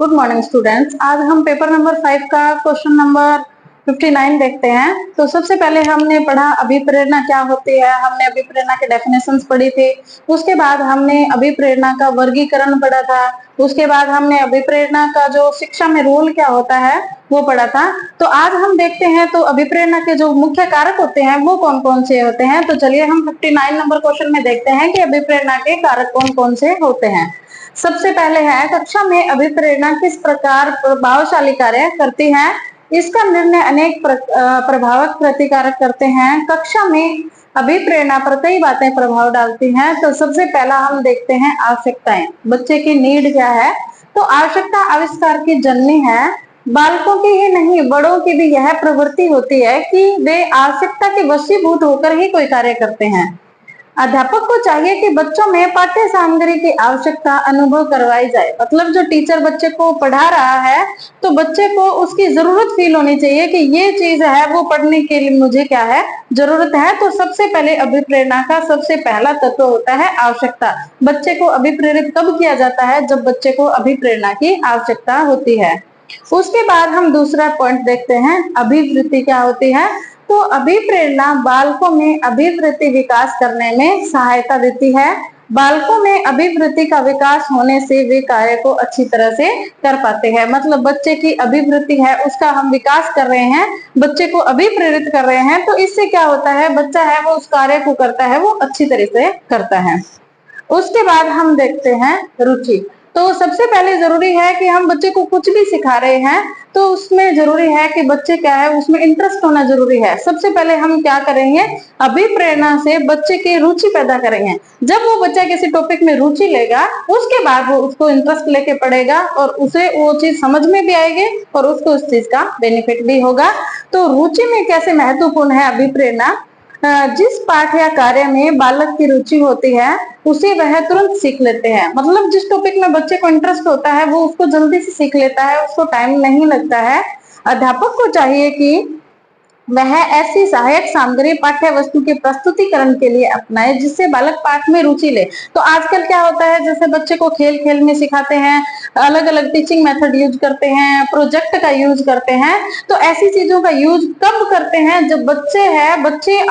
Good morning students. आज हम paper number 5 का क्वेश्चन नंबर 59 देखते हैं। तो सबसे पहले हमने पढ़ा अभिप्रेरणा क्या होती है। हमने अभिप्रेरणा के डेफिनेशंस पढ़ी थी। उसके बाद हमने अभिप्रेरणा का वर्गीकरण पढ़ा था। उसके बाद हमने अभिप्रेरणा का जो शिक्षा में रोल क्या होता है वो पढ़ा था। तो आज हम देखते हैं तो अभिप्रेरणा के जो मुख्य कारक होते हैं वो कौन कौन से होते हैं। तो चलिए हम 59 नंबर क्वेश्चन में देखते हैं कि अभिप्रेरणा के कारक कौन कौन से होते हैं। सबसे पहले है कक्षा में अभिप्रेरणा किस प्रकार प्रभावशाली कार्य करती है। इसका निर्णय अनेक प्रभावक प्रतिकारक करते हैं। कक्षा में अभिप्रेरणा पर कई बातें प्रभाव डालती हैं। तो सबसे पहला हम देखते हैं आवश्यकताएं। बच्चे की नीड क्या है। तो आवश्यकता आविष्कार की जननी है। बालकों की ही नहीं बड़ों की भी यह प्रवृत्ति होती है कि वे आवश्यकता के वशीभूत होकर ही कोई कार्य करते हैं। अध्यापक को चाहिए कि बच्चों में पाठ्य सामग्री की आवश्यकता अनुभव करवाई जाए। मतलब जो टीचर बच्चे को पढ़ा रहा है तो बच्चे को उसकी जरूरत फील होनी चाहिए कि ये चीज है वो पढ़ने के लिए मुझे क्या है जरूरत है। तो सबसे पहले अभिप्रेरणा का सबसे पहला तत्व होता है आवश्यकता। बच्चे को अभिप्रेरित कब किया जाता है, जब बच्चे को अभिप्रेरणा की आवश्यकता होती है। उसके बाद हम दूसरा पॉइंट देखते हैं अभिवृत्ति क्या होती है। तो अभिप्रेरणा बालकों में अभिवृत्ति विकास करने में सहायता देती है। बालकों में अभिवृत्ति का विकास होने से वे कार्य को अच्छी तरह से कर पाते हैं। मतलब बच्चे की अभिवृत्ति है उसका हम विकास कर रहे हैं, बच्चे को अभिप्रेरित कर रहे हैं। तो इससे क्या होता है, बच्चा है वो उस कार्य को करता है, वो अच्छी तरह से करता है। उसके बाद हम देखते हैं रुचि। तो सबसे पहले जरूरी है कि हम बच्चे को कुछ भी सिखा रहे हैं तो उसमें जरूरी है कि बच्चे क्या है उसमें इंटरेस्ट होना जरूरी है। सबसे पहले हम क्या करेंगे, अभिप्रेरणा से बच्चे की रुचि पैदा करेंगे। जब वो बच्चा किसी टॉपिक में रुचि लेगा उसके बाद वो उसको इंटरेस्ट लेके पढ़ेगा और उसे वो चीज समझ में भी आएगी और उसको उस चीज का बेनिफिट भी होगा। तो रुचि में कैसे महत्वपूर्ण है अभिप्रेरणा। जिस पाठ या कार्य में बालक की रुचि होती है उसे वह तुरंत सीख लेते हैं। मतलब जिस टॉपिक में बच्चे को इंटरेस्ट होता है वो उसको जल्दी से सीख लेता है, उसको टाइम नहीं लगता है। अध्यापक को चाहिए कि वह ऐसी सहायक सामग्री पाठ्य वस्तु के प्रस्तुतिकरण के लिए अपनाए जिससे बालक पाठ में रुचि ले। तो आजकल क्या होता है, जैसे बच्चे को खेल खेल में सिखाते हैं, अलग अलग टीचिंग मेथड यूज करते हैं, प्रोजेक्ट का यूज करते हैं। तो ऐसी चीजों का यूज कब करते हैं, जब बच्चे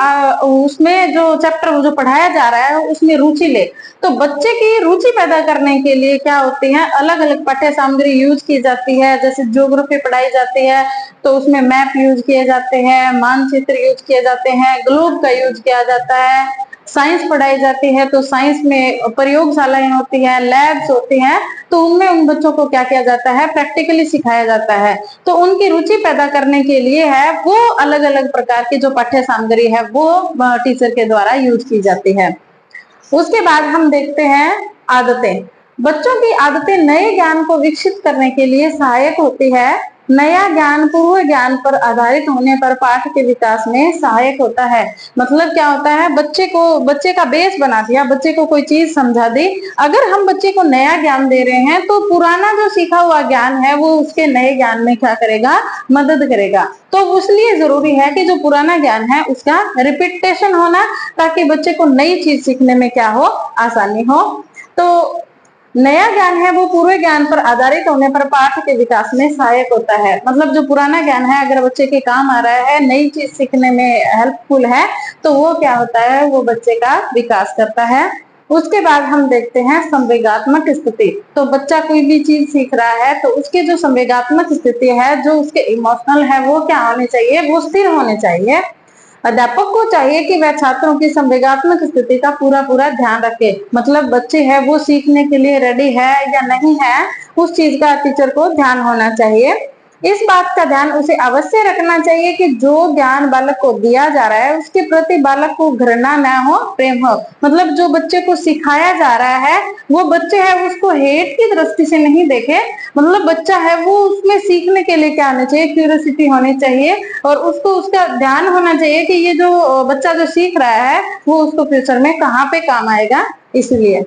उसमें जो चैप्टर जो पढ़ाया जा रहा है उसमें रुचि ले। तो बच्चे की रुचि पैदा करने के लिए क्या होती है, अलग अलग पाठ्य सामग्री यूज की जाती है। जैसे ज्योग्राफी पढ़ाई जाती है तो उसमें मैप यूज किए जाते हैं, मानचित्र यूज किए जाते हैं, ग्लोब का यूज किया जाता है। साइंस पढ़ाई जाती है तो साइंस में प्रयोगशालाएं होती है, लैब्स होती हैं। तो उनमें उन बच्चों को क्या किया जाता है, प्रैक्टिकली सिखाया जाता है। तो उनकी रुचि पैदा करने के लिए है वो अलग अलग प्रकार की जो पाठ्य सामग्री है वो टीचर के द्वारा यूज की जाती है। उसके बाद हम देखते हैं आदतें। बच्चों की आदतें नए ज्ञान को विकसित करने के लिए सहायक होती है। नया ज्ञान पूर्व ज्ञान पर आधारित होने पर पाठ के विकास में सहायक होता है। मतलब क्या होता है, बच्चे का बेस बना दिया, बच्चे को कोई चीज समझा दी। अगर हम बच्चे को नया ज्ञान दे रहे हैं तो पुराना जो सीखा हुआ ज्ञान है वो उसके नए ज्ञान में क्या करेगा, मदद करेगा। तो इसलिए जरूरी है कि जो पुराना ज्ञान है उसका रिपीटेशन होना, ताकि बच्चे को नई चीज सीखने में क्या हो, आसानी हो। तो नया ज्ञान है वो पूर्व ज्ञान पर आधारित होने पर पाठ के विकास में सहायक होता है। मतलब जो पुराना ज्ञान है अगर बच्चे के काम आ रहा है, नई चीज सीखने में हेल्पफुल है, तो वो क्या होता है, वो बच्चे का विकास करता है। उसके बाद हम देखते हैं संवेगात्मक स्थिति। तो बच्चा कोई भी चीज सीख रहा है तो उसकी जो संवेगात्मक स्थिति है, जो उसके इमोशनल है, वो क्या होने चाहिए, वो स्थिर होने चाहिए। अध्यापक को चाहिए कि वह छात्रों की संवेगात्मक स्थिति का पूरा पूरा ध्यान रखे। मतलब बच्चे है वो सीखने के लिए रेडी है या नहीं है, उस चीज का टीचर को ध्यान होना चाहिए। इस बात का ध्यान उसे अवश्य रखना चाहिए कि जो ज्ञान बालक को दिया जा रहा है उसके प्रति बालक को घृणा न हो, प्रेम हो। मतलब जो बच्चे को सिखाया जा रहा है वो बच्चे है उसको हेट की दृष्टि से नहीं देखे। मतलब बच्चा है वो उसमें सीखने के लिए क्या होना चाहिए, क्यूरियोसिटी होनी चाहिए और उसको उसका ध्यान होना चाहिए कि ये जो बच्चा जो सीख रहा है वो उसको फ्यूचर में कहाँ पे काम आएगा। इसलिए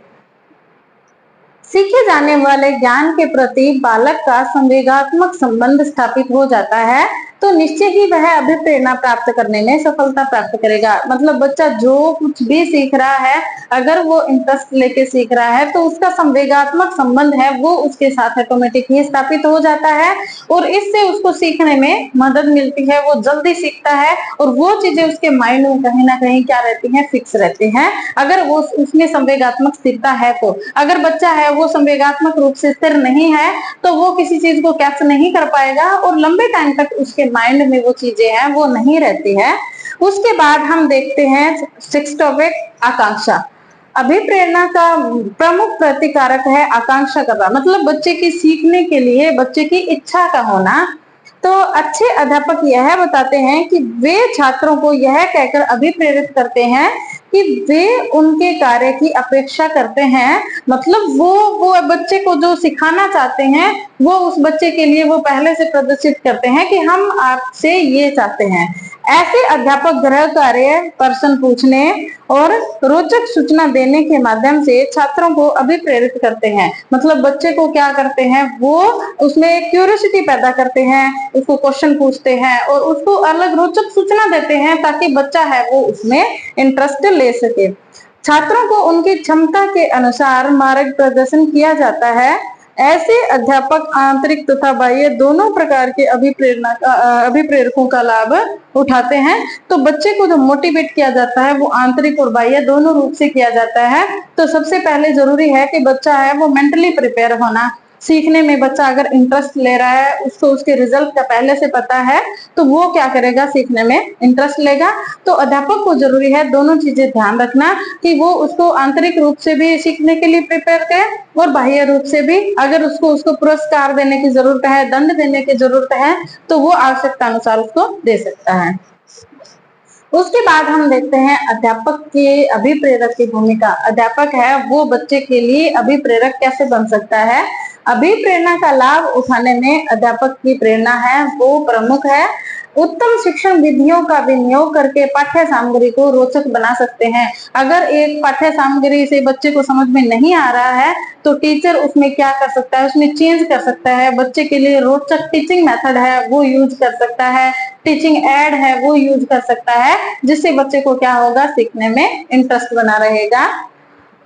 सीखे जाने वाले ज्ञान के प्रति बालक का संवेगात्मक संबंध स्थापित हो जाता है। तो निश्चय ही वह अभिप्रेरणा प्राप्त करने में सफलता प्राप्त करेगा। मतलब बच्चा जो कुछ भी सीख रहा है, अगर वो इंटरेस्ट लेके सीख रहा है तो उसका संवेगात्मक संबंध है वो उसके साथ ऑटोमेटिक ही स्थापित हो जाता है और इससे उसको सीखने में मदद मिलती है, वो जल्दी सीखता है और वो चीजें उसके माइंड में कहीं ना कहीं क्या रहती हैं, फिक्स रहती हैं, अगर वो उसमें संवेगात्मक स्थिरता है तो। अगर बच्चा है वो संवेगात्मक रूप से स्थिर नहीं है तो वो किसी चीज को कैच नहीं कर पाएगा और लंबे टाइम तक उसके माइंड में वो चीजें हैं वो नहीं रहती है। उसके बाद हम देखते हैं 6th टॉपिक, आकांक्षा। अभिप्रेरणा का प्रमुख प्रतिकारक है आकांक्षा करना, मतलब बच्चे की सीखने के लिए बच्चे की इच्छा का होना। तो अच्छे अध्यापक यह बताते हैं कि वे छात्रों को यह कहकर अभिप्रेरित करते हैं कि वे उनके कार्य की अपेक्षा करते हैं, मतलब वो बच्चे को जो सिखाना चाहते हैं वो उस बच्चे के लिए वो पहले से प्रदर्शित करते हैं कि हम आपसे ये चाहते हैं। ऐसे अध्यापक गृह कार्य, प्रश्न पूछने और रोचक सूचना देने के माध्यम से छात्रों को अभिप्रेरित करते हैं। मतलब बच्चे को क्या करते हैं, वो उसमें क्यूरियोसिटी पैदा करते हैं, उसको क्वेश्चन पूछते हैं और उसको अलग रोचक सूचना देते हैं ताकि बच्चा है वो उसमें इंटरेस्ट ले सके। छात्रों को उनकी क्षमता के अनुसार मार्ग प्रदर्शन किया जाता है। ऐसे अध्यापक आंतरिक तथा बाह्य दोनों प्रकार के अभिप्रेरकों का लाभ उठाते हैं। तो बच्चे को जो मोटिवेट किया जाता है वो आंतरिक और बाह्य दोनों रूप से किया जाता है। तो सबसे पहले जरूरी है कि बच्चा है वो मेंटली प्रिपेयर होना। सीखने में बच्चा अगर इंटरेस्ट ले रहा है, उसको उसके रिजल्ट का पहले से पता है तो वो क्या करेगा, सीखने में इंटरेस्ट लेगा। तो अध्यापक को जरूरी है दोनों चीजें ध्यान रखना कि वो उसको आंतरिक रूप से भी सीखने के लिए प्रिपेयर करे और बाह्य रूप से भी। अगर उसको पुरस्कार देने की जरूरत है, दंड देने की जरूरत है तो वो आवश्यकता अनुसार उसको दे सकता है। उसके बाद हम देखते हैं अध्यापक के अभिप्रेरक की भूमिका। अध्यापक है वो बच्चे के लिए अभिप्रेरक कैसे बन सकता है। अभिप्रेरणा का लाभ उठाने में अध्यापक की प्रेरणा है वो प्रमुख है। उत्तम शिक्षण विधियों का विनियोग करके पाठ्य सामग्री को रोचक बना सकते हैं। अगर एक पाठ्य सामग्री से बच्चे को समझ में नहीं आ रहा है तो टीचर उसमें क्या कर सकता है, उसमें चेंज कर सकता है। बच्चे के लिए रोचक टीचिंग मेथड है वो यूज कर सकता है, टीचिंग एड है वो यूज कर सकता है, जिससे बच्चे को क्या होगा, सीखने में इंटरेस्ट बना रहेगा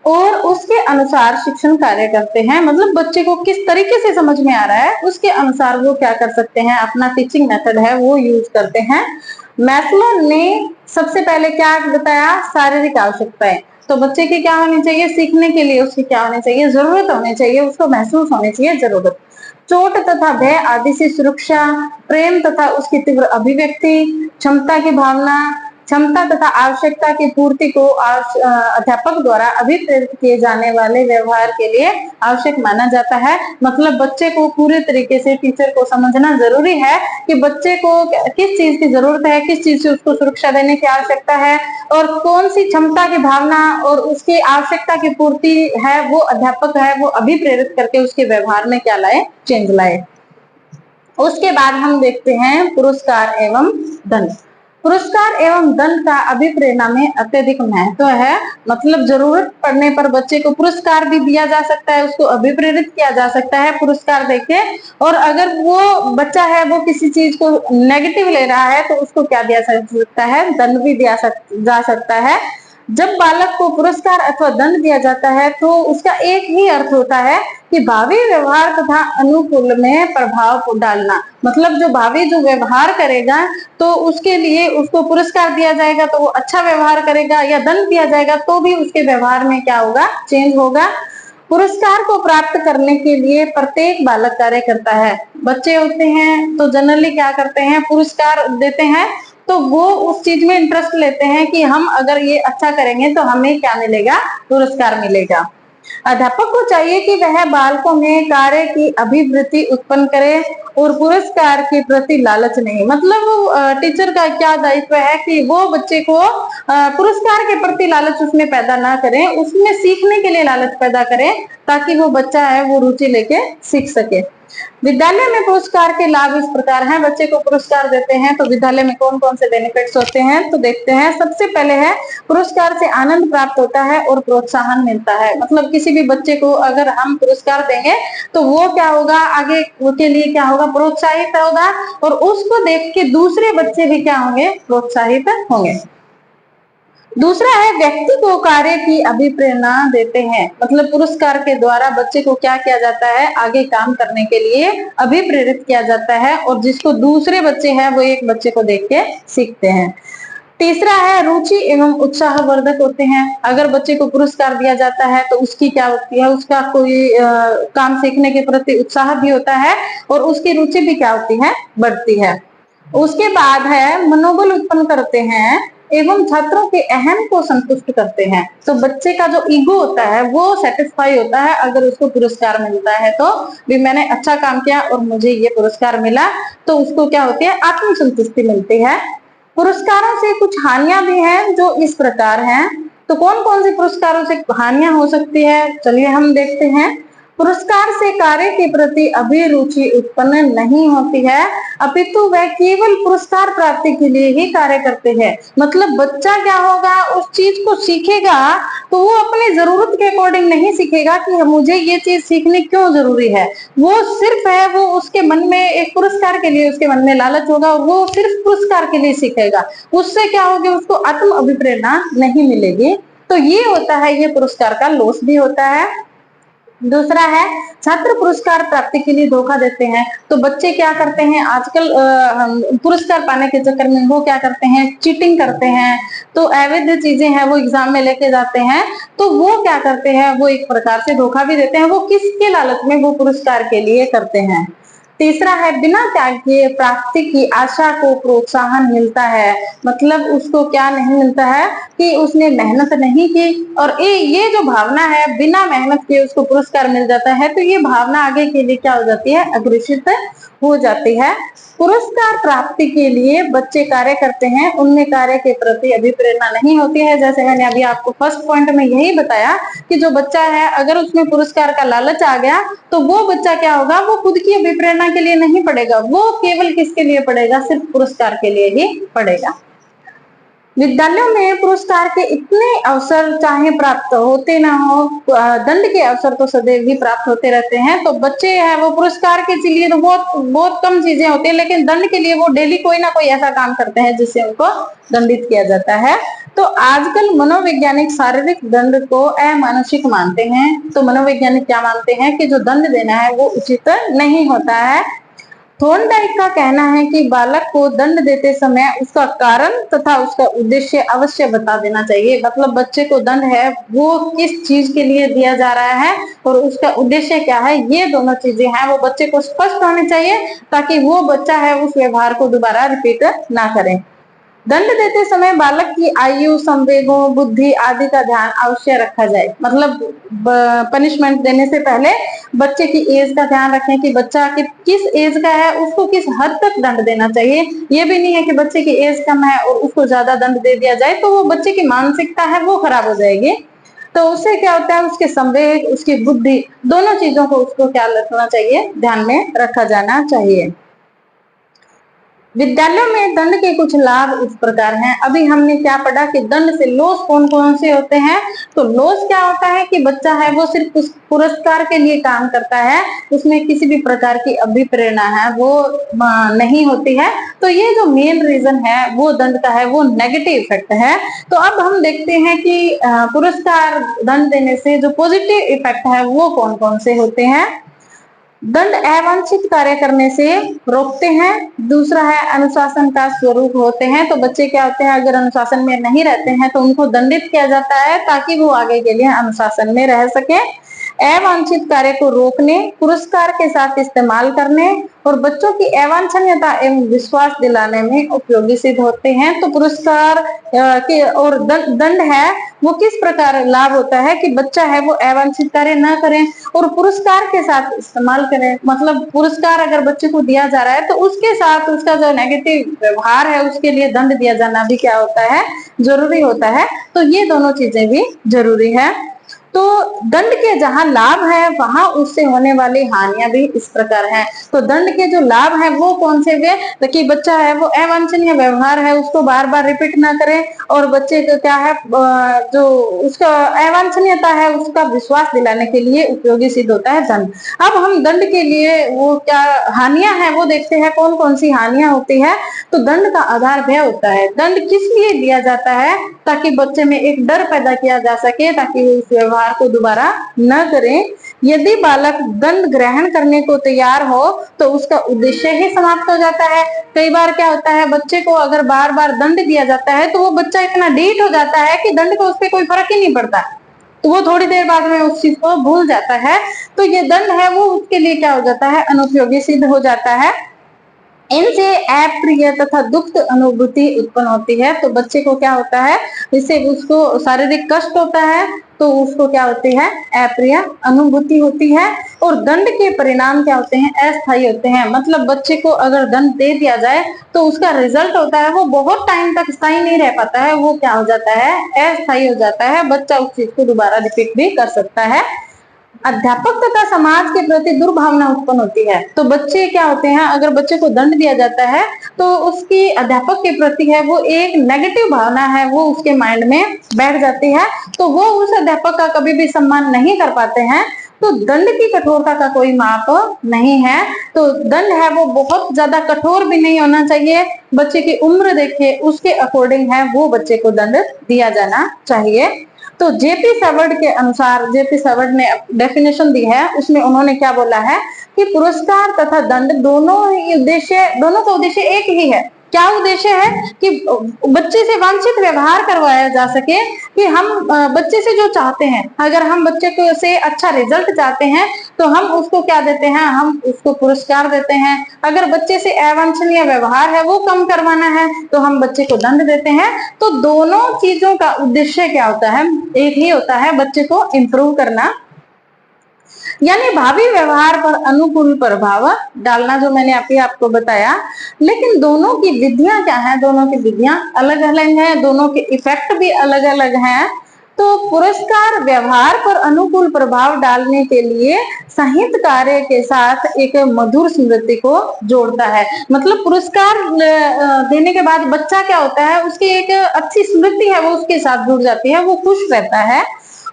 और उसके अनुसार शिक्षण कार्य करते हैं। मतलब बच्चे को किस तरीके से समझ में आ रहा है उसके अनुसार वो क्या कर सकते हैं, अपना टीचिंग मेथड है वो यूज करते हैं। मैस्लो ने सबसे पहले क्या बताया, शारीरिक आवश्यकताएं। तो बच्चे की क्या होनी चाहिए, सीखने के लिए उसकी क्या होनी चाहिए, जरूरत होनी चाहिए, उसको महसूस होनी चाहिए जरूरत। चोट तथा भय आदि से सुरक्षा, प्रेम तथा उसकी तीव्र अभिव्यक्ति, क्षमता की भावना, क्षमता तथा आवश्यकता की पूर्ति को अध्यापक द्वारा अभिप्रेरित किए जाने वाले व्यवहार के लिए आवश्यक माना जाता है। मतलब बच्चे को पूरे तरीके से टीचर को समझना जरूरी है कि बच्चे को किस चीज की जरूरत है, किस चीज से उसको सुरक्षा देने की आवश्यकता है और कौन सी क्षमता की भावना और उसकी आवश्यकता की पूर्ति है वो अध्यापक है वो अभिप्रेरित करके उसके व्यवहार में क्या लाए, चेंज लाए। उसके बाद हम देखते हैं पुरस्कार एवं दंड। पुरस्कार एवं दंड का अभिप्रेरणा में अत्यधिक महत्व है। मतलब जरूरत पड़ने पर बच्चे को पुरस्कार भी दिया जा सकता है, उसको अभिप्रेरित किया जा सकता है पुरस्कार देके। और अगर वो बच्चा है वो किसी चीज को नेगेटिव ले रहा है तो उसको क्या दिया सकता है, दंड भी दिया जा सकता है। जब बालक को पुरस्कार अथवा दंड दिया जाता है तो उसका एक ही अर्थ होता है कि भावी व्यवहार तथा अनुकूल में प्रभाव डालना। मतलब जो भावी जो व्यवहार करेगा तो उसके लिए उसको पुरस्कार दिया जाएगा तो वो अच्छा व्यवहार करेगा, या दंड दिया जाएगा तो भी उसके व्यवहार में क्या होगा, चेंज होगा। पुरस्कार को प्राप्त करने के लिए प्रत्येक बालक कार्य करता है। बच्चे होते हैं तो जनरली क्या करते हैं, पुरस्कार देते हैं तो वो उस चीज में इंटरेस्ट लेते हैं कि हम अगर ये अच्छा करेंगे तो हमें क्या मिलेगा, पुरस्कार मिलेगा। अध्यापक को चाहिए कि वह बालकों में कार्य की अभिवृत्ति उत्पन्न करे और पुरस्कार के प्रति लालच नहीं। मतलब टीचर का क्या दायित्व है कि वो बच्चे को पुरस्कार के प्रति लालच उसमें पैदा ना करें, उसमें सीखने के लिए लालच पैदा करें ताकि वो बच्चा है वो रुचि लेके सीख सके। विद्यालय में पुरस्कार के लाभ इस प्रकार हैं। बच्चे को पुरस्कार देते हैं तो विद्यालय में कौन कौन से बेनिफिट्स होते हैं तो देखते हैं। सबसे पहले है पुरस्कार से आनंद प्राप्त होता है और प्रोत्साहन मिलता है। मतलब किसी भी बच्चे को अगर हम पुरस्कार देंगे तो वो क्या होगा, आगे के लिए क्या होगा, प्रोत्साहित होगा और उसको देख के दूसरे बच्चे भी क्या होंगे, प्रोत्साहित होंगे। दूसरा है व्यक्ति को कार्य की अभिप्रेरणा देते हैं। मतलब पुरस्कार के द्वारा बच्चे को क्या किया जाता है, आगे काम करने के लिए अभिप्रेरित किया जाता है और जिसको दूसरे बच्चे हैं वो एक बच्चे को देख के सीखते हैं। तीसरा है रुचि एवं उत्साहवर्धक होते हैं। अगर बच्चे को पुरस्कार दिया जाता है तो उसकी क्या होती है, उसका कोई काम सीखने के प्रति उत्साह भी होता है और उसकी रुचि भी क्या होती है, बढ़ती है। उसके बाद है मनोबल उत्पन्न करते हैं एवं छात्रों के अहम को संतुष्ट करते हैं। तो बच्चे का जो ईगो होता है वो सेटिस्फाई होता है अगर उसको पुरस्कार मिलता है तो भी मैंने अच्छा काम किया और मुझे ये पुरस्कार मिला, तो उसको क्या होती है, आत्मसंतुष्टि मिलती है। पुरस्कारों से कुछ हानियां भी हैं जो इस प्रकार हैं। तो कौन कौन से पुरस्कारों से हानियां हो सकती है, चलिए हम देखते हैं। पुरस्कार से कार्य के प्रति अभिरुचि उत्पन्न नहीं होती है, अपितु वह केवल पुरस्कार प्राप्ति के लिए ही कार्य करते हैं। मतलब बच्चा क्या होगा, उस चीज को सीखेगा तो वो अपनी जरूरत के अकॉर्डिंग नहीं सीखेगा कि मुझे ये चीज सीखनी क्यों जरूरी है। वो सिर्फ है, वो उसके मन में एक पुरस्कार के लिए उसके मन में लालच होगा, वो सिर्फ पुरस्कार के लिए सीखेगा। उससे क्या होगी, उसको आत्म अभिप्रेरणा नहीं मिलेगी। तो ये होता है, ये पुरस्कार का लॉस भी होता है। दूसरा है छात्र पुरस्कार प्राप्ति के लिए धोखा देते हैं। तो बच्चे क्या करते हैं आजकल, पुरस्कार पाने के चक्कर में वो क्या करते हैं, चीटिंग करते हैं। तो अवैध चीजें हैं वो एग्जाम में लेके जाते हैं, तो वो क्या करते हैं, वो एक प्रकार से धोखा भी देते हैं। वो किसके लालच में, वो पुरस्कार के लिए करते हैं। तीसरा है बिना त्याग किए प्राप्ति की आशा को प्रोत्साहन मिलता है। मतलब उसको क्या नहीं मिलता है कि उसने मेहनत नहीं की और ये जो भावना है, बिना मेहनत किए उसको पुरस्कार मिल जाता है, तो ये भावना आगे के लिए क्या हो जाती है, अग्रेसित हो जाती है। पुरस्कार प्राप्ति के लिए बच्चे कार्य करते हैं, उनमें कार्य के प्रति अभिप्रेरणा नहीं होती है। जैसे मैंने अभी आपको फर्स्ट पॉइंट में यही बताया कि जो बच्चा है अगर उसमें पुरस्कार का लालच आ गया तो वो बच्चा क्या होगा, वो खुद की अभिप्रेरणा के लिए नहीं पढ़ेगा, वो केवल किसके लिए पढ़ेगा, सिर्फ पुरस्कार के लिए ही पढ़ेगा। विद्यालयों में पुरस्कार के इतने अवसर चाहे प्राप्त होते ना हो, दंड के अवसर तो सदैव ही प्राप्त होते रहते हैं। तो बच्चे हैं वो पुरस्कार के लिए तो बहुत बहुत कम चीजें होती है, लेकिन दंड के लिए वो डेली कोई ना कोई ऐसा काम करते हैं जिससे उनको दंडित किया जाता है। तो आजकल मनोवैज्ञानिक शारीरिक दंड को अमानुषिक मानते हैं। तो मनोवैज्ञानिक क्या मानते हैं कि जो दंड देना है वो उचित नहीं होता है। थॉर्नडाइक का कहना है कि बालक को दंड देते समय उसका कारण तथा उसका उद्देश्य अवश्य बता देना चाहिए। मतलब बच्चे को दंड है वो किस चीज के लिए दिया जा रहा है और उसका उद्देश्य क्या है, ये दोनों चीजें हैं वो बच्चे को स्पष्ट होनी चाहिए ताकि वो बच्चा है उस व्यवहार को दोबारा रिपीट ना करे। दंड देते समय बालक की आयु, संवेगों, बुद्धि आदि का ध्यान अवश्य रखा जाए। मतलब पनिशमेंट देने से पहले बच्चे की एज का ध्यान रखें कि बच्चा किस एज का है, उसको किस हद तक दंड देना चाहिए। ये भी नहीं है कि बच्चे की एज कम है और उसको ज्यादा दंड दे दिया जाए, तो वो बच्चे की मानसिकता है वो खराब हो जाएगी। तो उससे क्या होता है, उसके संवेग, उसकी बुद्धि, दोनों चीजों को उसको क्या रखना चाहिए, ध्यान में रखा जाना चाहिए। विद्यालयों में दंड के कुछ लाभ इस प्रकार हैं। अभी हमने क्या पढ़ा कि दंड से लॉस कौन कौन से होते हैं। तो लॉस क्या होता है कि बच्चा है वो सिर्फ उस पुरस्कार के लिए काम करता है, उसमें किसी भी प्रकार की अभिप्रेरणा है वो नहीं होती है। तो ये जो मेन रीजन है वो दंड का है, वो नेगेटिव इफेक्ट है। तो अब हम देखते हैं कि पुरस्कार दंड देने से जो पॉजिटिव इफेक्ट है वो कौन कौन से होते हैं। दंड अवांछित कार्य करने से रोकते हैं। दूसरा है अनुशासन का स्वरूप होते हैं। तो बच्चे क्या होते हैं, अगर अनुशासन में नहीं रहते हैं तो उनको दंडित किया जाता है ताकि वो आगे के लिए अनुशासन में रह सके। अवांछित कार्य को रोकने, पुरस्कार के साथ इस्तेमाल करने और बच्चों की अवांछनीयता एवं विश्वास दिलाने में उपयोगी सिद्ध होते हैं। तो पुरस्कार के और दंड है वो किस प्रकार लाभ होता है कि बच्चा है वो अवांछित कार्य ना करें और पुरस्कार के साथ इस्तेमाल करें। मतलब पुरस्कार अगर बच्चे को दिया जा रहा है तो उसके साथ उसका जो नेगेटिव व्यवहार है उसके लिए दंड दिया जाना भी क्या होता है, जरूरी होता है। तो ये दोनों चीजें भी जरूरी है। तो दंड के जहां लाभ है वहां उससे होने वाली हानियां भी इस प्रकार हैं। तो दंड के जो लाभ है वो कौन से वे, कि बच्चा है वो अवांछनीय व्यवहार है उसको बार बार रिपीट ना करे, और बच्चे को क्या है जो उसका अवांछनीयता है उसका विश्वास दिलाने के लिए उपयोगी सिद्ध होता है दंड। अब हम दंड के लिए वो क्या हानियां हैं वो देखते हैं, कौन कौन सी हानियां होती है। तो दंड का आधार भय होता है। दंड किस लिए दिया जाता है, ताकि बच्चे में एक डर पैदा किया जा सके, ताकि वो इस व्यवहार को दोबारा न करें। यदि बालक दंड ग्रहण करने को तैयार हो तो उसका उद्देश्य ही समाप्त हो जाता है। कई बार क्या होता है, बच्चे को अगर बार बार दंड दिया जाता है तो वो बच्चा इतना ढीठ हो जाता है कि दंड का उस पर कोई फर्क ही नहीं पड़ता, तो वो थोड़ी देर बाद में उस चीज को भूल जाता है। तो ये दंड है वो उसके लिए क्या हो जाता है, अनुपयोगी सिद्ध हो जाता है। इनसे अप्रिय तथा दुख अनुभूति उत्पन्न होती है। तो बच्चे को क्या होता है, इससे उसको शारीरिक कष्ट होता है, तो उसको क्या होती है, अप्रिय अनुभूति होती है। और दंड के परिणाम क्या होते हैं, अस्थायी होते हैं। मतलब बच्चे को अगर दंड दे दिया जाए तो उसका रिजल्ट होता है वो बहुत टाइम तक स्थायी नहीं रह पाता है, वो क्या हो जाता है, अस्थायी हो जाता है। बच्चा उस चीज को दोबारा रिपीट भी कर सकता है। अध्यापक तथा समाज के प्रति दुर्भावना उत्पन्न होती है। तो बच्चे क्या होते हैं, अगर बच्चे को दंड दिया जाता है तो उसकी अध्यापक के प्रति है वो एक नेगेटिव भावना है वो उसके माइंड में बैठ जाती है, तो वो उस अध्यापक का कभी भी सम्मान नहीं कर पाते हैं। तो दंड की कठोरता का कोई माप नहीं है। तो दंड है वो बहुत ज्यादा कठोर भी नहीं होना चाहिए, बच्चे की उम्र देखे उसके अकॉर्डिंग है वो बच्चे को दंड दिया जाना चाहिए। तो जेपी सवर्ड के अनुसार, जेपी सवर्ड ने डेफिनेशन दी है, उसमें उन्होंने क्या बोला है कि पुरस्कार तथा दंड दोनों का उद्देश्य एक ही है। क्या उद्देश्य है कि बच्चे से वांछित व्यवहार करवाया जा सके, कि हम बच्चे से जो चाहते हैं, अगर हम बच्चे को से अच्छा रिजल्ट चाहते हैं तो हम उसको क्या देते हैं, हम उसको पुरस्कार देते हैं। अगर बच्चे से अवांछनीय व्यवहार है वो कम करवाना है तो हम बच्चे को दंड देते हैं। तो दोनों चीजों का उद्देश्य क्या होता है, एक ही होता है, बच्चे को इम्प्रूव करना, यानी भावी व्यवहार पर अनुकूल प्रभाव डालना, जो मैंने अभी आपको बताया। लेकिन दोनों की विधियां क्या है, दोनों की विधियां अलग अलग हैं, दोनों के इफेक्ट भी अलग अलग हैं। तो पुरस्कार व्यवहार पर अनुकूल प्रभाव डालने के लिए संहित कार्य के साथ एक मधुर स्मृति को जोड़ता है। मतलब पुरस्कार देने के बाद बच्चा क्या होता है, उसकी एक अच्छी स्मृति है वो उसके साथ जुड़ जाती है, वो खुश रहता है।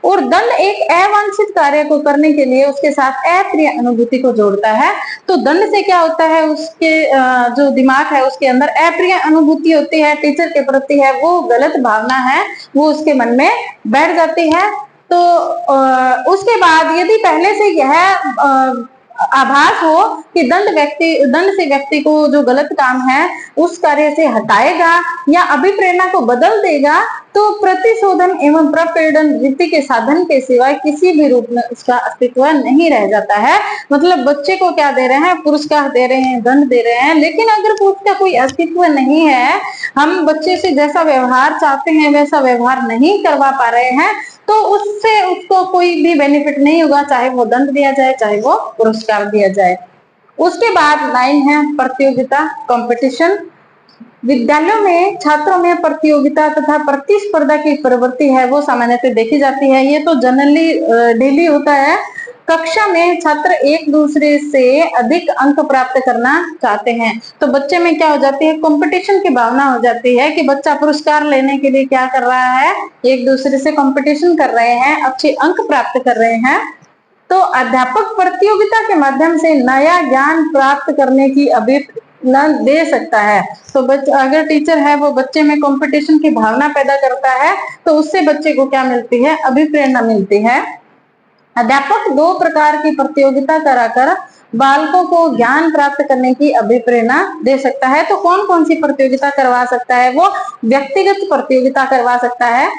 और दंड एक अवांछित कार्य को करने के लिए उसके साथ अप्रिय अनुभूति को जोड़ता है। तो दंड से क्या होता है, उसके जो दिमाग है उसके अंदर अप्रिय अनुभूति होती है, टीचर के प्रति है वो गलत भावना है वो उसके मन में बैठ जाती है। तो उसके बाद यदि पहले से यह आभास हो कि दंड से व्यक्ति को जो गलत काम है उस कार्य से हटाएगा या अभिप्रेरणा को बदल देगा, तो प्रतिशोधन एवं प्रपीड़न वृत्ति के साधन के सिवाय किसी भी रूप में उसका अस्तित्व नहीं रह जाता है। मतलब बच्चे को क्या दे रहे हैं, पुरस्कार दे रहे हैं, दंड दे रहे हैं, लेकिन अगर उसका कोई अस्तित्व नहीं है, हम बच्चे से जैसा व्यवहार चाहते हैं वैसा व्यवहार नहीं करवा पा रहे हैं, तो उससे उसको कोई भी बेनिफिट नहीं होगा, चाहे वो दंड दिया जाए चाहे वो पुरस्कार दिया जाए। उसके बाद लाइन है प्रतियोगिता, कंपटीशन। विद्यालयों में छात्रों में प्रतियोगिता तथा प्रतिस्पर्धा की प्रवृत्ति है वो सामान्यतः देखी जाती है। ये तो जनरली डेली होता है। कक्षा में छात्र एक दूसरे से अधिक अंक प्राप्त करना चाहते हैं, तो बच्चे में क्या हो जाती है, कंपटीशन की भावना हो जाती है कि बच्चा पुरस्कार लेने के लिए क्या कर रहा है, एक दूसरे से कंपटीशन कर रहे हैं, अच्छे अंक प्राप्त कर रहे हैं। तो अध्यापक प्रतियोगिता के माध्यम से नया ज्ञान प्राप्त करने की अभिप्रेरणा दे सकता है। तो अगर टीचर है वो बच्चे में कंपटीशन की भावना पैदा करता है तो उससे बच्चे को क्या मिलती है, अभिप्रेरणा मिलती है। अध्यापक दो प्रकार की प्रतियोगिता कराकर बालकों को ज्ञान प्राप्त करने की अभिप्रेरणा दे सकता है। तो कौन कौन सी प्रतियोगिता करवा सकता है, वो व्यक्तिगत प्रतियोगिता करवा सकता है।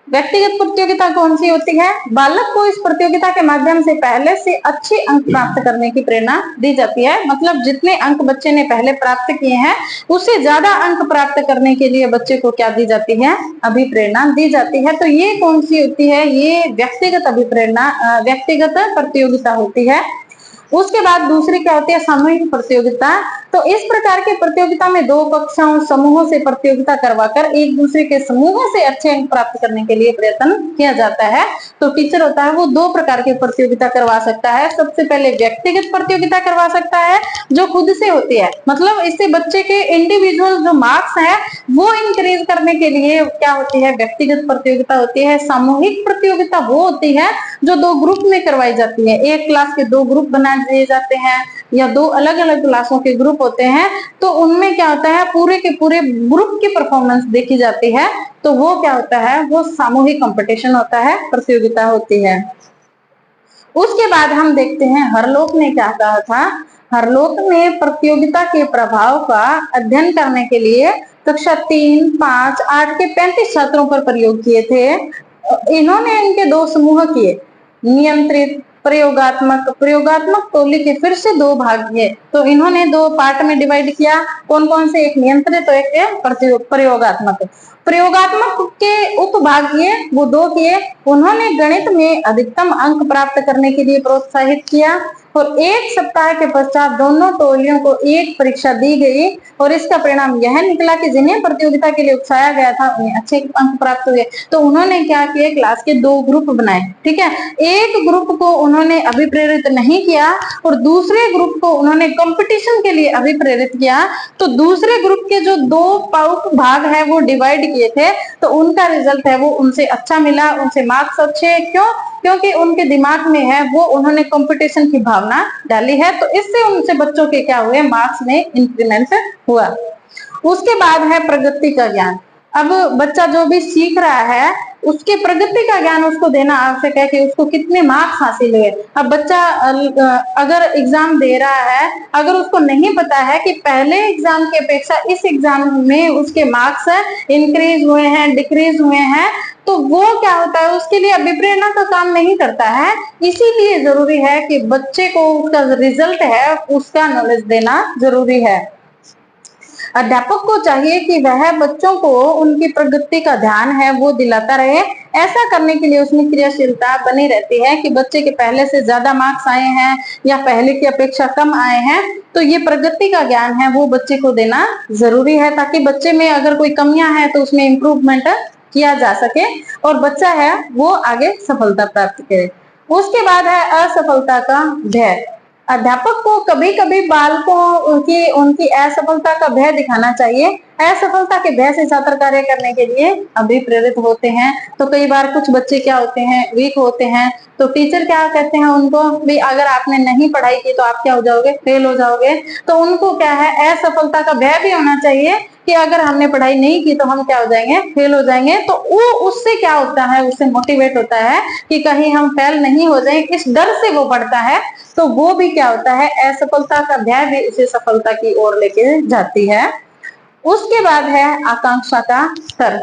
व्यक्तिगत प्रतियोगिता कौन सी होती है, बालक को इस प्रतियोगिता के माध्यम से पहले से अच्छे अंक प्राप्त करने की प्रेरणा दी जाती है। मतलब जितने अंक बच्चे ने पहले प्राप्त किए हैं उससे ज्यादा अंक प्राप्त करने के लिए बच्चे को क्या दी जाती है, अभिप्रेरणा दी जाती है। तो ये कौन सी होती है, ये व्यक्तिगत अभिप्रेरणा, व्यक्तिगत प्रतियोगिता होती है। उसके बाद दूसरी क्या होती है, सामूहिक प्रतियोगिता। तो इस प्रकार की प्रतियोगिता में दो कक्षाओं समूहों से प्रतियोगिता करवाकर एक दूसरे के समूहों से अच्छे अंक प्राप्त करने के लिए प्रयत्न किया जाता है। तो टीचर होता है वो दो प्रकार की प्रतियोगिता करवा सकता है। सबसे पहले व्यक्तिगत प्रतियोगिता करवा सकता है जो खुद से होती है, मतलब इससे बच्चे के इंडिविजुअल जो मार्क्स है वो इंक्रीज करने के लिए क्या होती है, व्यक्तिगत प्रतियोगिता होती है। सामूहिक प्रतियोगिता वो होती है जो दो ग्रुप में करवाई जाती है। एक क्लास के दो ग्रुप बना दिए जाते हैं या दो अलग अलग क्लासों के ग्रुप होते हैं, तो उनमें क्या होता है, पूरे के पूरे ग्रुप की परफॉर्मेंस देखी जाती है। तो वो क्या होता है, वो सामूहिक कंपटीशन होता है, प्रतियोगिता होती है। उसके बाद हम देखते हैं हरलोक ने क्या कहा था। हरलोक ने प्रतियोगिता के प्रभाव का अध्ययन करने के लिए कक्षा 3, 5, 8 के 35 छात्रों पर प्रयोग किए थे। इन्होंने इनके दो समूह किए, नियंत्रित, प्रयोगात्मक। प्रयोगात्मक टोली के फिर से दो भाग किए, तो इन्होंने दो पार्ट में डिवाइड किया। कौन कौन से, एक नियंत्रित तो एक प्रयोगात्मक। प्रयोगात्मक के उपभाग किए, वो दो किए। उन्होंने गणित में अधिकतम अंक प्राप्त करने के लिए प्रोत्साहित किया और एक सप्ताह के पश्चात दोनों टोलियों को एक परीक्षा दी गई और इसका परिणाम यह निकला कि जिन्हें प्रतियोगिता के लिए उकसाया गया था उन्हें अच्छे अंक प्राप्त हुए। तो उन्होंने क्या किया, क्लास के दो ग्रुप बनाए, ठीक है। एक ग्रुप को उन्होंने अभिप्रेरित नहीं किया और दूसरे ग्रुप को उन्होंने कंपटीशन के लिए अभिप्रेरित किया। तो दूसरे ग्रुप के जो दो भाग है वो डिवाइड किए थे, तो उनका रिजल्ट है वो उनसे अच्छा मिला, उनसे मार्क्स अच्छे। क्यों? क्योंकि उनके दिमाग में है वो उन्होंने कंपटीशन की भावना डाली है, तो इससे उनसे बच्चों के क्या हुए, मार्क्स में इंक्रीमेंट हुआ। उसके बाद है प्रगति का ज्ञान। अब बच्चा जो भी सीख रहा है उसके प्रगति का ज्ञान उसको देना आवश्यक है कि उसको कितने मार्क्स हासिल हुए। अब बच्चा अगर एग्जाम दे रहा है, अगर उसको नहीं पता है कि पहले एग्जाम की अपेक्षा इस एग्जाम में उसके मार्क्स इंक्रीज हुए हैं, डिक्रीज हुए हैं, तो वो क्या होता है, उसके लिए अभिप्रेरणा का काम नहीं करता है। इसीलिए जरूरी है कि बच्चे को उसका रिजल्ट है उसका नॉलेज देना जरूरी है। अध्यापक को चाहिए कि वह बच्चों को उनकी प्रगति का ध्यान है वो दिलाता रहे। ऐसा करने के लिए उसमें क्रियाशीलता बनी रहती है कि बच्चे के पहले से ज्यादा मार्क्स आए हैं या पहले की अपेक्षा कम आए हैं, तो ये प्रगति का ज्ञान है वो बच्चे को देना जरूरी है, ताकि बच्चे में अगर कोई कमियां हैं तो उसमें इम्प्रूवमेंट किया जा सके और बच्चा है वो आगे सफलता प्राप्त करे। उसके बाद है असफलता का भय। अध्यापक को कभी कभी बालकों की उनकी असफलता का भय दिखाना चाहिए। असफलता के भय से छात्र कार्य करने के लिए अभिप्रेरित होते हैं। तो कई बार कुछ बच्चे क्या होते हैं, वीक होते हैं, तो टीचर क्या कहते हैं उनको भी, अगर आपने नहीं पढ़ाई की तो आप क्या हो जाओगे, फेल हो जाओगे। तो उनको क्या है, असफलता का भय भी होना चाहिए कि अगर हमने पढ़ाई नहीं की तो हम क्या हो जाएंगे, फेल हो जाएंगे। तो वो उससे क्या होता है, उससे मोटिवेट होता है कि कहीं हम फेल नहीं हो जाए, इस डर से वो पढ़ता है। तो वो भी क्या होता है, असफलता का भय भी उसे सफलता की ओर लेके जाती है। उसके बाद है आकांक्षा का स्तर।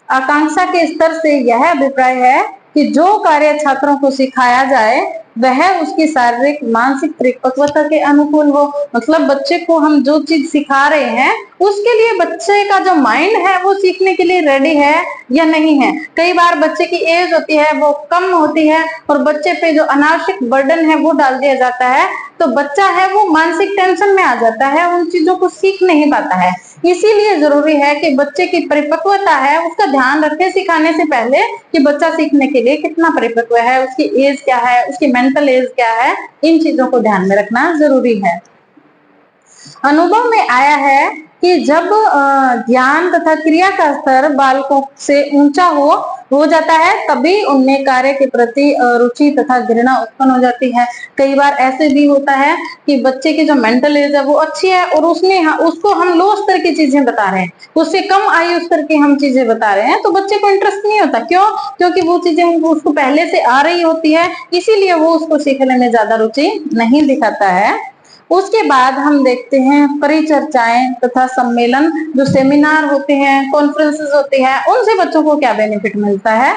आकांक्षा के स्तर से यह अभिप्राय है कि जो कार्य छात्रों को सिखाया जाए वह उसकी शारीरिक मानसिक परिपक्वता के अनुकूल हो। मतलब बच्चे को हम जो चीज सिखा रहे हैं उसके लिए बच्चे का जो माइंड है वो सीखने के लिए रेडी है या नहीं है। कई बार बच्चे की एज होती है वो कम होती है और बच्चे पे जो अनावश्यक बर्डन है वो डाल दिया जाता है, तो बच्चा है वो मानसिक टेंशन में आ जाता है, उन चीजों को सीख नहीं पाता है। इसीलिए जरूरी है कि बच्चे की परिपक्वता है उसका ध्यान रखें सिखाने से पहले, कि बच्चा सीखने के लिए कितना परिपक्व है, उसकी एज क्या है, उसकी मेंटल एज क्या है, इन चीजों को ध्यान में रखना जरूरी है। अनुभव में आया है कि जब ज्ञान तथा क्रिया का स्तर बालकों से ऊंचा हो जाता है तभी उनमें कार्य के प्रति रुचि तथा घृणा उत्पन्न हो जाती है। कई बार ऐसे भी होता है कि बच्चे की जो मेंटल एज है वो अच्छी है और उसको हम लो स्तर की चीजें बता रहे हैं, उससे कम आयु स्तर की हम चीजें बता रहे हैं, तो बच्चे को इंटरेस्ट नहीं होता। क्यों? क्योंकि वो चीजें उसको पहले से आ रही होती है, इसीलिए वो उसको सीखने में ज्यादा रुचि नहीं दिखाता है। उसके बाद हम देखते हैं परिचर्चाएं तथा सम्मेलन, जो सेमिनार होते हैं, कॉन्फ्रेंसेस होते हैं, उनसे बच्चों को क्या बेनिफिट मिलता है।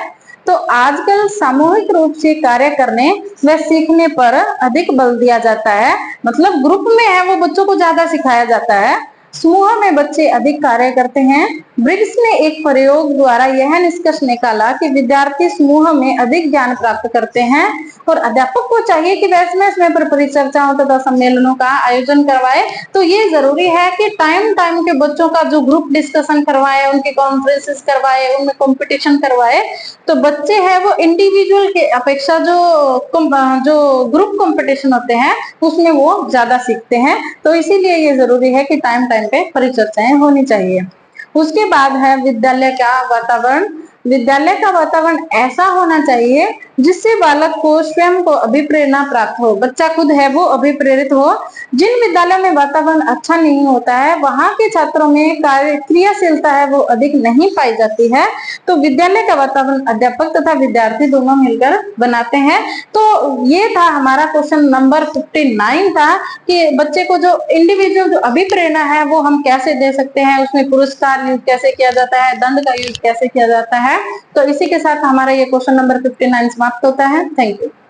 तो आजकल सामूहिक रूप से कार्य करने व सीखने पर अधिक बल दिया जाता है। मतलब ग्रुप में है वो बच्चों को ज्यादा सिखाया जाता है। समूह में बच्चे अधिक कार्य करते हैं। ब्रिग्स ने एक प्रयोग द्वारा यह निष्कर्ष निकाला कि विद्यार्थी समूह में अधिक ज्ञान प्राप्त करते हैं और अध्यापक को चाहिए कि वह समय समय पर परिचर्चाओं तथा सम्मेलनों का आयोजन करवाए। तो ये जरूरी है कि टाइम टाइम के बच्चों का जो ग्रुप डिस्कशन करवाए, उनकी कॉन्फ्रेंसेस करवाए, उनमें कंपटीशन करवाए। तो बच्चे हैं वो इंडिविजुअल के अपेक्षा जो ग्रुप कंपटीशन होते हैं उसमें वो ज्यादा सीखते हैं। तो इसीलिए ये जरूरी है कि टाइम टाइम पे परिचर्चाएं होनी चाहिए। उसके बाद है विद्यालय का वातावरण। विद्यालय का वातावरण ऐसा होना चाहिए जिससे बालक को स्वयं को अभिप्रेरणा प्राप्त हो, बच्चा खुद है वो अभिप्रेरित हो। जिन विद्यालयों में वातावरण अच्छा नहीं होता है वहां के छात्रों में कार्य क्रियाशीलता है वो अधिक नहीं पाई जाती है। तो विद्यालय का वातावरण अध्यापक तथा विद्यार्थी दोनों मिलकर बनाते हैं। तो ये था हमारा क्वेश्चन नंबर 59 था कि बच्चे को जो इंडिविजुअल जो अभिप्रेरणा है वो हम कैसे दे सकते हैं, उसमें पुरस्कार यूज कैसे किया जाता है, दंड का यूज कैसे किया जाता है। तो इसी के साथ हमारा ये क्वेश्चन नंबर 59 समाप्त होता है। Thank you.